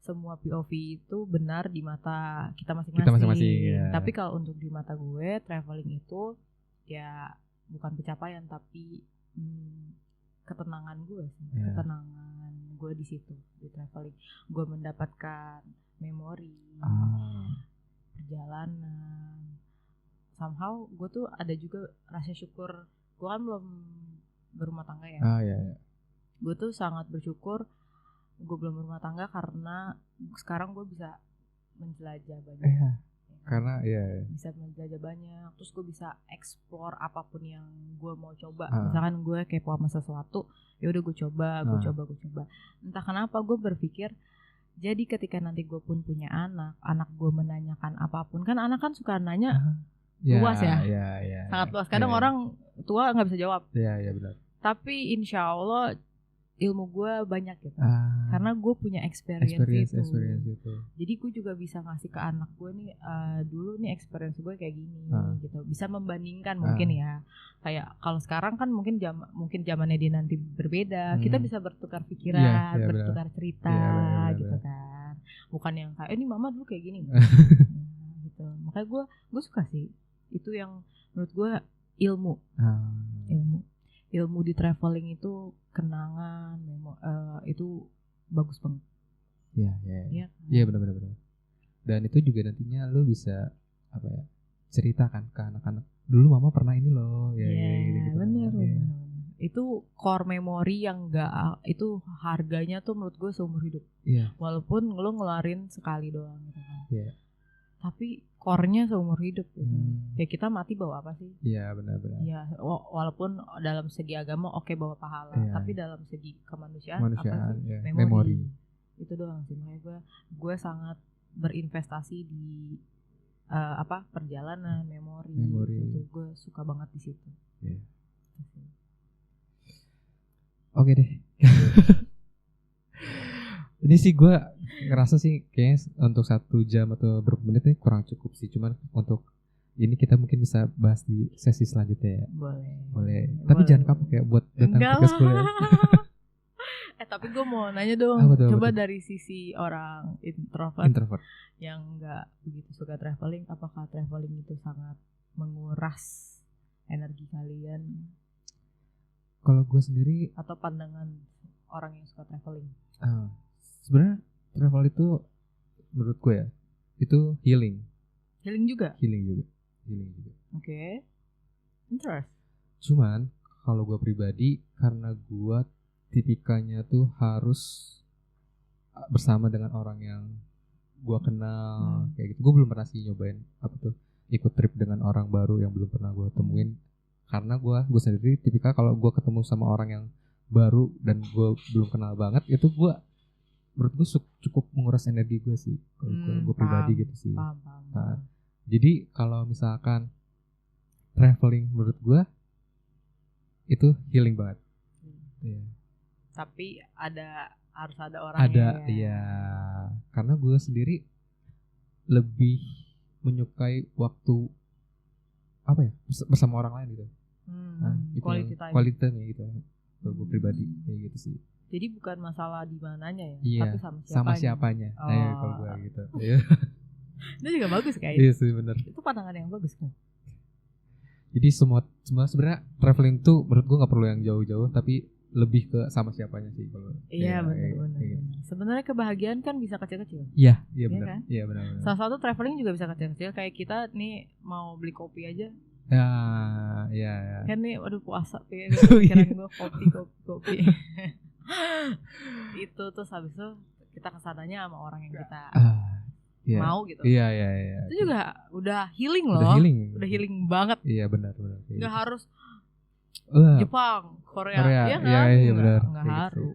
Semua POV itu benar di mata kita masing-masing. Tapi kalau untuk di mata gue, traveling itu ya bukan pencapaian tapi ketenangan gue sih, ketenangan gue di situ di traveling. Gue mendapatkan memori, perjalanan. Somehow gue tuh ada juga rasa syukur. Gue kan belum berumah tangga ya. Gue tuh sangat bersyukur gue belum berumah tangga karena sekarang gue bisa menjelajah banyak. Karena bisa menjelajah banyak, terus gue bisa explore apapun yang gue mau coba. Misalkan gue kepo sama sesuatu, ya udah gue coba. Entah kenapa gue berpikir, jadi ketika nanti gue pun punya anak gue menanyakan apapun, kan anak kan suka nanya luas ya, sangat luas. Kadang orang tua nggak bisa jawab. Benar. Tapi insya Allah ilmu gue banyak gitu, karena gue punya experience itu. Jadi gue juga bisa ngasih ke anak gue nih, dulu nih experience gue kayak gini gitu, bisa membandingkan mungkin ya. Kayak kalau sekarang kan mungkin zamannya dia nanti berbeda, kita bisa bertukar pikiran, bertukar cerita gitu kan. Bukan yang kayak ini mama dulu kayak gini, gitu. Makanya gue suka sih itu yang menurut gue ilmu di traveling itu, kenangan, itu bagus banget. Iya benar. Dan itu juga nantinya lo bisa ceritakan ke anak-anak. Dulu mama pernah ini loh. Gitu. Benar. Itu core memory yang itu harganya tuh menurut gue seumur hidup. Walaupun lo ngeluarin sekali doang gitu kan. Tapi core-nya seumur hidup gitu. Ya kita mati bawa apa sih? Iya benar. Ya walaupun dalam segi agama bawa pahala, tapi dalam segi kemanusiaan apa sih? Memori. Itu doang sih. Makanya gue sangat berinvestasi di perjalanan, memori. Itu gue suka banget di situ. Oke deh. Ini sih gue ngerasa sih kayaknya untuk 1 jam atau berapa menit nih kurang cukup sih. Cuman untuk ini kita mungkin bisa bahas di sesi selanjutnya ya. Boleh. Tapi jangan kapok ya buat datang ke podcast gue. Tapi gue mau nanya dong. Coba dari sisi orang introvert yang gak begitu suka traveling, apakah traveling itu sangat menguras energi kalian? Kalau gue sendiri, atau pandangan orang yang suka traveling? Sebenarnya travel itu menurut gue ya, itu healing juga. Oke. Interest. Cuman kalau gue pribadi, karena gue tipikalnya tuh harus bersama dengan orang yang gue kenal kayak gitu. Gue belum pernah sih nyobain ikut trip dengan orang baru yang belum pernah gue temuin. Karena gue sendiri tipikal kalau gue ketemu sama orang yang baru dan gue belum kenal banget, itu menurut gue cukup menguras energi gue sih. Gue pribadi gitu sih. Paham. Jadi kalau misalkan traveling menurut gue itu healing banget. Tapi harus ada orangnya. Iya. Karena gue sendiri lebih menyukai waktu bersama orang lain gitu. Quality time gitu. Kalau gue pribadi kayak gitu sih. Jadi bukan masalah di mananya ya, tapi sama siapanya. Kalau gue gitu. Itu juga bagus kayaknya. Iya sih benar. Itu pandangan yang bagus kan. Jadi semua sebenarnya traveling tuh menurut gue nggak perlu yang jauh-jauh, tapi lebih ke sama siapanya sih kalau. Iya benar. Gitu. Sebenarnya kebahagiaan kan bisa kecil-kecil. Iya benar. Iya benar. Salah satu traveling juga bisa kecil-kecil, kayak kita nih mau beli kopi aja. Iya. Kan nih puasa pikiran gue kopi. Itu tuh habis itu kita kesananya sama orang yang kita mau gitu. Iya. Itu juga udah healing loh. Udah healing banget. Iya benar. Nggak harus Jepang, Korea. Iya kan? Iya benar. Nggak harus.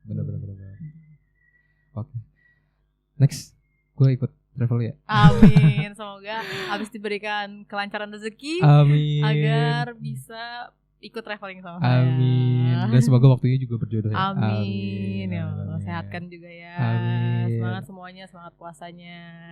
Benar. Oke. Next, gue ikut travel ya. Amin. Semoga habis diberikan kelancaran rezeki. Amin. Agar bisa ikut traveling sama saya. Amin. Dan semoga waktunya juga berjodoh ya. Amin. Ya Allah, sehatkan juga ya. Amin. Semangat semuanya, semangat puasanya.